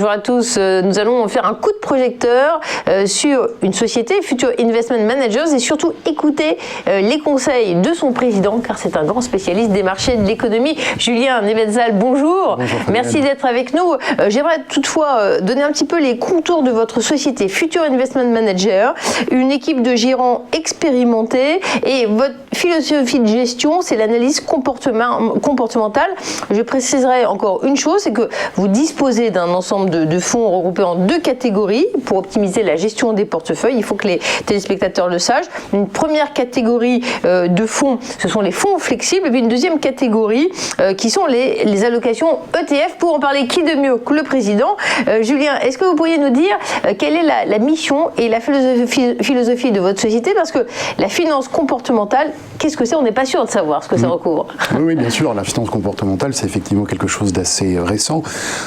bonjour à tous. Nous allons faire un coup de projecteur sur une société, Future Investment Managers, et surtout écouter les conseils de son président, car c'est un grand spécialiste des marchés de l'économie. Julien Nebenzahl, bonjour. Bonjour. Merci d'être avec nous. J'aimerais toutefois donner un petit peu les contours de votre société, Future Investment Manager, une équipe de gérants expérimentés, et votre philosophie de gestion, c'est l'analyse comportementale. Je préciserai encore une chose, c'est que vous disposez d'un ensemble de fonds regroupés en deux catégories pour optimiser la gestion des portefeuilles. Il faut que les téléspectateurs le sachent. Une première catégorie de fonds, ce sont les fonds flexibles, et puis une deuxième catégorie qui sont les allocations ETF. Pour en parler, qui de mieux que le président? Julien, est-ce que vous pourriez nous dire quelle est la mission et la philosophie de votre société? Parce que la finance comportementale, qu'est-ce que c'est? On n'est pas sûr de savoir ce que ça recouvre. Oui, bien sûr. La finance comportementale, c'est effectivement quelque chose d'assez récent.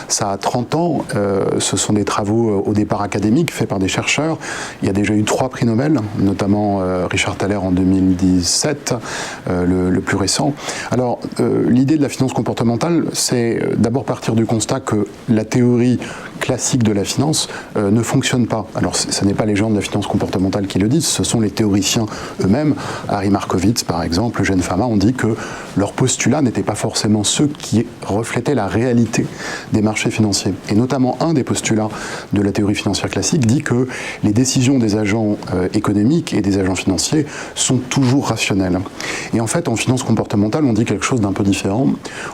Ça a 30 ans. Ce sont des travaux au départ académiques faits par des chercheurs. Il y a déjà eu 3 prix Nobel, notamment Richard Thaler en 2017, le plus récent. Alors, l'idée de la finance comportementale, c'est d'abord partir du constat que la théorie classique de la finance ne fonctionne pas. Alors, ce n'est pas les gens de la finance comportementale qui le disent, ce sont les théoriciens eux-mêmes. Harry Markowitz, par exemple, Eugène Fama, ont dit que leurs postulats n'étaient pas forcément ceux qui reflétaient la réalité des marchés financiers. Et notamment, un des postulats de la théorie financière classique dit que les décisions des agents économiques et des agents financiers sont toujours rationnelles. Et en fait, en finance comportementale, on dit quelque chose d'un peu différent.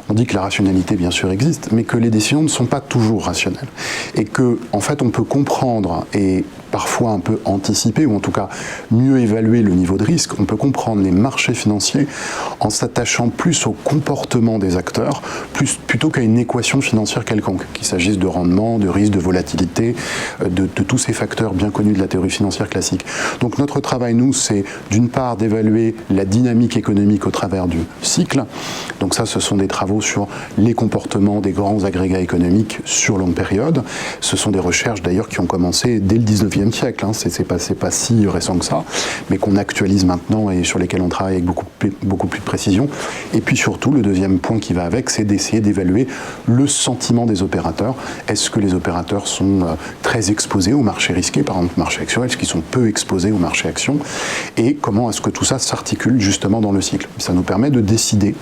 On dit que la rationalité, bien sûr, existe, mais que les décisions ne sont pas toujours rationnelles. Et que, en fait, on peut comprendre et parfois un peu anticiper, ou en tout cas mieux évaluer le niveau de risque. On peut comprendre les marchés financiers en s'attachant plus au comportement des acteurs, plutôt qu'à une équation financière quelconque, qu'il s'agisse de rendement, de risque, de volatilité, de tous ces facteurs bien connus de la théorie financière classique. Donc notre travail, nous, c'est d'une part d'évaluer la dynamique économique au travers du cycle. Donc ça, ce sont des travaux sur les comportements des grands agrégats économiques sur longue période. Ce sont des recherches d'ailleurs qui ont commencé dès le 19e siècle, hein. C'est pas si récent que ça, mais qu'on actualise maintenant et sur lesquels on travaille avec beaucoup plus de précision. Et puis surtout, le deuxième point qui va avec, c'est d'essayer d'évaluer le sentiment des opérateurs. Est-ce que les opérateurs sont très exposés au marché risqué, par exemple marché action, est-ce qu'ils sont peu exposés au marché action, et comment est-ce que tout ça s'articule justement dans le cycle. Ça nous permet de décider,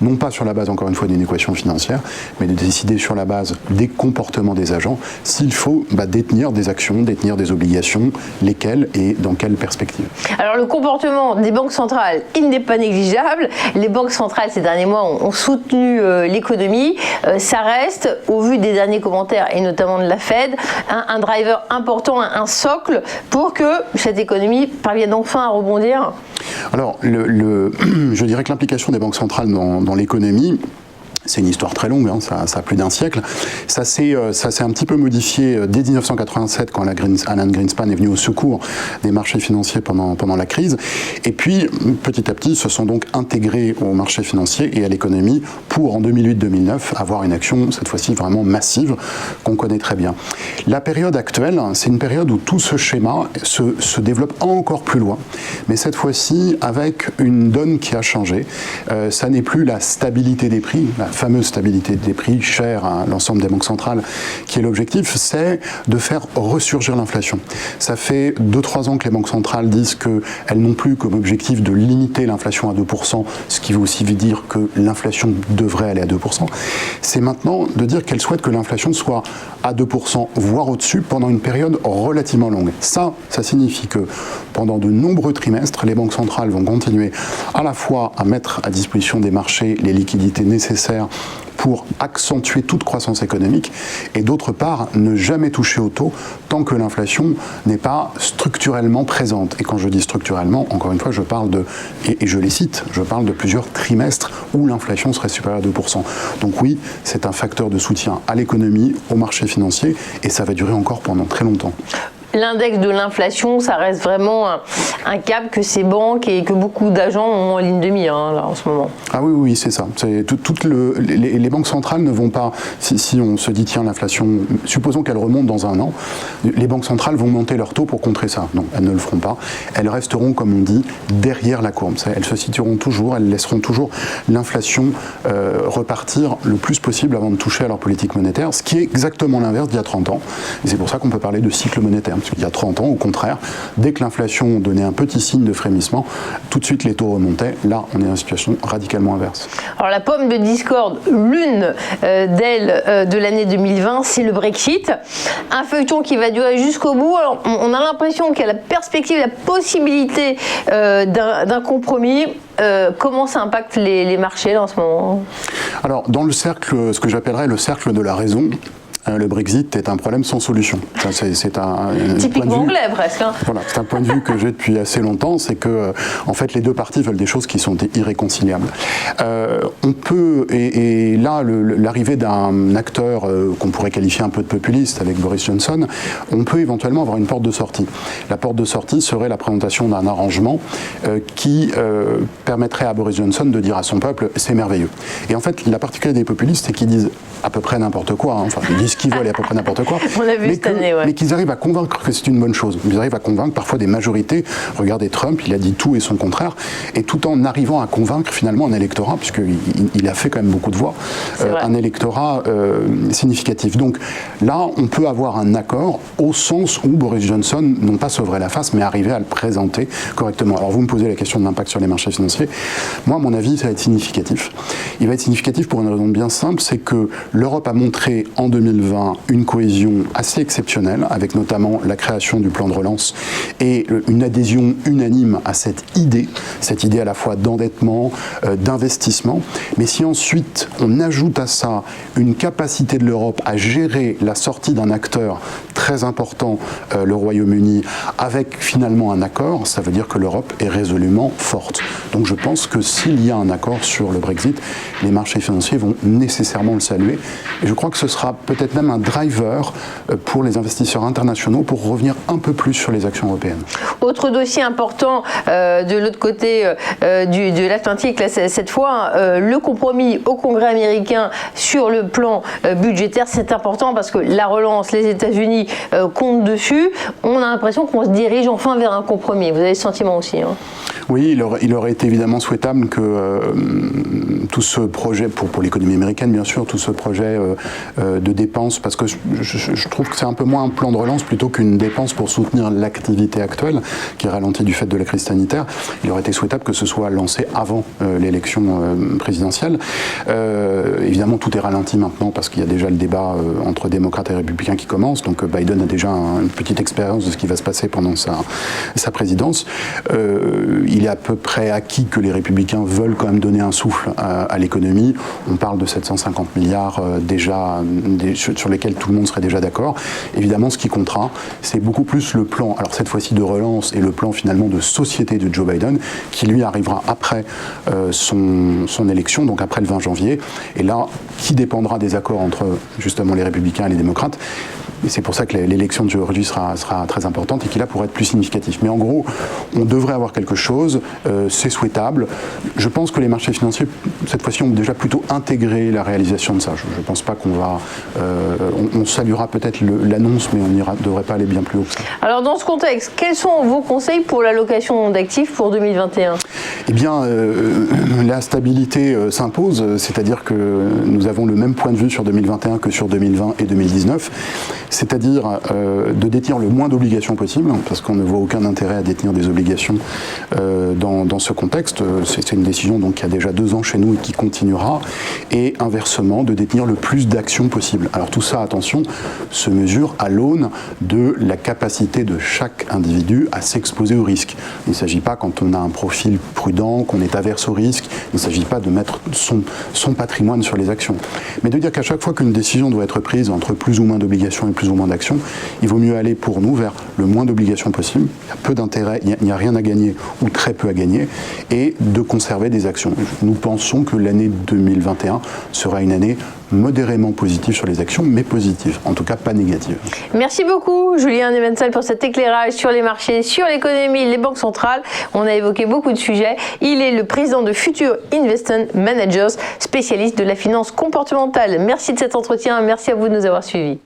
non pas sur la base, encore une fois, d'une équation financière, mais de décider sur la base des comportements des agents, s'il faut détenir des actions, détenir des obligations, lesquelles et dans quelle perspective. Alors le comportement des banques centrales, il n'est pas négligeable. Les banques centrales, ces derniers mois, ont soutenu l'économie. Ça reste, au vu des derniers commentaires, et notamment de la Fed, un driver important, un socle, pour que cette économie parvienne enfin à rebondir. Alors, je dirais que l'implication des banques centrales dans l'économie, c'est une histoire très longue, hein, ça a plus d'un siècle. Ça s'est un petit peu modifié dès 1987 quand Alan Greenspan est venu au secours des marchés financiers pendant la crise. Et puis, petit à petit, se sont donc intégrés au marché financier et à l'économie pour, en 2008-2009, avoir une action, cette fois-ci vraiment massive, qu'on connaît très bien. La période actuelle, c'est une période où tout ce schéma se développe encore plus loin. Mais cette fois-ci, avec une donne qui a changé. Ça n'est plus la stabilité des prix, la fameuse stabilité des prix chère à l'ensemble des banques centrales qui est l'objectif, c'est de faire ressurgir l'inflation. Ça fait 2-3 ans que les banques centrales disent qu'elles n'ont plus comme objectif de limiter l'inflation à 2%, ce qui veut aussi dire que l'inflation devrait aller à 2%. C'est maintenant de dire qu'elles souhaitent que l'inflation soit à 2%, voire au-dessus, pendant une période relativement longue. Ça signifie que pendant de nombreux trimestres, les banques centrales vont continuer à la fois à mettre à disposition des marchés les liquidités nécessaires pour accentuer toute croissance économique et d'autre part ne jamais toucher au taux tant que l'inflation n'est pas structurellement présente. Et quand je dis structurellement, encore une fois, je parle et je les cite, je parle de plusieurs trimestres où l'inflation serait supérieure à 2%. Donc oui, c'est un facteur de soutien à l'économie, au marché financier et ça va durer encore pendant très longtemps. l'index de l'inflation, ça reste vraiment un cap que ces banques et que beaucoup d'agents ont en ligne de mire là, en ce moment. Ah oui, c'est ça. Les banques centrales ne vont pas, si on se dit tiens l'inflation, supposons qu'elle remonte dans un an, les banques centrales vont monter leur taux pour contrer ça. Non, elles ne le feront pas. Elles resteront, comme on dit, derrière la courbe. Elles se situeront toujours, elles laisseront toujours l'inflation repartir le plus possible avant de toucher à leur politique monétaire, ce qui est exactement l'inverse d'il y a 30 ans. Et c'est pour ça qu'on peut parler de cycle monétaire. Parce qu'il y a 30 ans, au contraire, dès que l'inflation donnait un petit signe de frémissement, tout de suite les taux remontaient. Là, on est dans une situation radicalement inverse. Alors la pomme de discorde, l'une d'elles de l'année 2020, c'est le Brexit. Un feuilleton qui va durer jusqu'au bout. Alors, on a l'impression qu'il y a la perspective, la possibilité d'un compromis. Comment ça impacte les marchés là, en ce moment? Alors, dans le cercle, ce que j'appellerais le cercle de la raison, le Brexit est un problème sans solution. C'est un typiquement anglais presque. Voilà, c'est un point de vue que j'ai depuis assez longtemps, c'est que en fait les deux parties veulent des choses qui sont irréconciliables. On peut, et là l'arrivée d'un acteur qu'on pourrait qualifier un peu de populiste avec Boris Johnson, on peut éventuellement avoir une porte de sortie. La porte de sortie serait la présentation d'un arrangement qui permettrait à Boris Johnson de dire à son peuple c'est merveilleux. Et en fait la particularité des populistes c'est qu'ils disent à peu près n'importe quoi, hein. Enfin ils disent ce qu'ils veulent et à peu près n'importe quoi, on a vu cette année, ouais. Mais qu'ils arrivent à convaincre que c'est une bonne chose. Ils arrivent à convaincre parfois des majorités. Regardez Trump, il a dit tout et son contraire, et tout en arrivant à convaincre finalement un électorat, puisqu'il a fait quand même beaucoup de voix, un électorat significatif. Donc là, on peut avoir un accord au sens où Boris Johnson, non pas sauverait la face, mais arriver à le présenter correctement. Alors vous me posez la question de l'impact sur les marchés financiers. Moi, à mon avis, ça va être significatif. Il va être significatif pour une raison bien simple, c'est que l'Europe a montré en 2020 une cohésion assez exceptionnelle, avec notamment la création du plan de relance et une adhésion unanime à cette idée à la fois d'endettement, d'investissement. Mais si ensuite on ajoute à ça une capacité de l'Europe à gérer la sortie d'un acteur très important, le Royaume-Uni, avec finalement un accord, ça veut dire que l'Europe est résolument forte. Donc je pense que s'il y a un accord sur le Brexit, les marchés financiers vont nécessairement le saluer. Et je crois que ce sera peut-être même un driver pour les investisseurs internationaux pour revenir un peu plus sur les actions européennes. Autre dossier important de l'autre côté de l'Atlantique, là, cette fois, le compromis au Congrès américain sur le plan budgétaire, c'est important parce que la relance, les États-Unis comptent dessus. On a l'impression qu'on se dirige enfin vers un compromis. Vous avez ce sentiment aussi, hein? Oui, il aurait été évidemment souhaitable que tout ce projet, pour l'économie américaine bien sûr, tout ce projet de dépenses, parce que je trouve que c'est un peu moins un plan de relance plutôt qu'une dépense pour soutenir l'activité actuelle qui est ralentie du fait de la crise sanitaire. Il aurait été souhaitable que ce soit lancé avant l'élection présidentielle. Évidemment, tout est ralenti maintenant parce qu'il y a déjà le débat entre démocrates et républicains qui commence, donc Biden a déjà une petite expérience de ce qui va se passer pendant sa présidence. Il est à peu près acquis que les républicains veulent quand même donner un souffle à l'économie. On parle de 750 milliards déjà sur lesquels tout le monde serait déjà d'accord. Évidemment, ce qui comptera, c'est beaucoup plus le plan, alors cette fois-ci de relance et le plan finalement de société de Joe Biden, qui lui arrivera après son élection, donc après le 20 janvier. Et là, qui dépendra des accords entre justement les républicains et les démocrates. Et c'est pour ça que l'élection de aujourd'hui sera très importante et qui là pourrait être plus significatif. Mais en gros, on devrait avoir quelque chose, c'est souhaitable. Je pense que les marchés financiers, cette fois-ci, ont déjà plutôt intégré la réalisation de ça. Je ne pense pas qu'on va... on saluera peut-être l'annonce, mais on ne devrait pas aller bien plus haut que ça. Alors dans ce contexte, quels sont vos conseils pour l'allocation d'actifs pour 2021 ? Eh bien, la stabilité s'impose, c'est-à-dire que nous avons le même point de vue sur 2021 que sur 2020 et 2019. C'est-à-dire de détenir le moins d'obligations possible, parce qu'on ne voit aucun intérêt à détenir des obligations dans ce contexte. C'est une décision donc, qui a déjà 2 ans chez nous et qui continuera. Et inversement, de détenir le plus d'actions possible. Alors tout ça, attention, se mesure à l'aune de la capacité de chaque individu à s'exposer au risque. Il ne s'agit pas, quand on a un profil prudent, qu'on est averse au risque, il ne s'agit pas de mettre son patrimoine sur les actions. Mais de dire qu'à chaque fois qu'une décision doit être prise entre plus ou moins d'obligations et plus ou moins d'actions, il vaut mieux aller pour nous vers le moins d'obligations possible. Il y a peu d'intérêt, il n'y a rien à gagner ou très peu à gagner, et de conserver des actions. Nous pensons que l'année 2021 sera une année modérément positive sur les actions, mais positive, en tout cas pas négative. Merci beaucoup Julien Nebenzahl pour cet éclairage sur les marchés, sur l'économie, les banques centrales. On a évoqué beaucoup de sujets. Il est le président de Future Investment Managers, spécialiste de la finance comportementale. Merci de cet entretien, merci à vous de nous avoir suivis.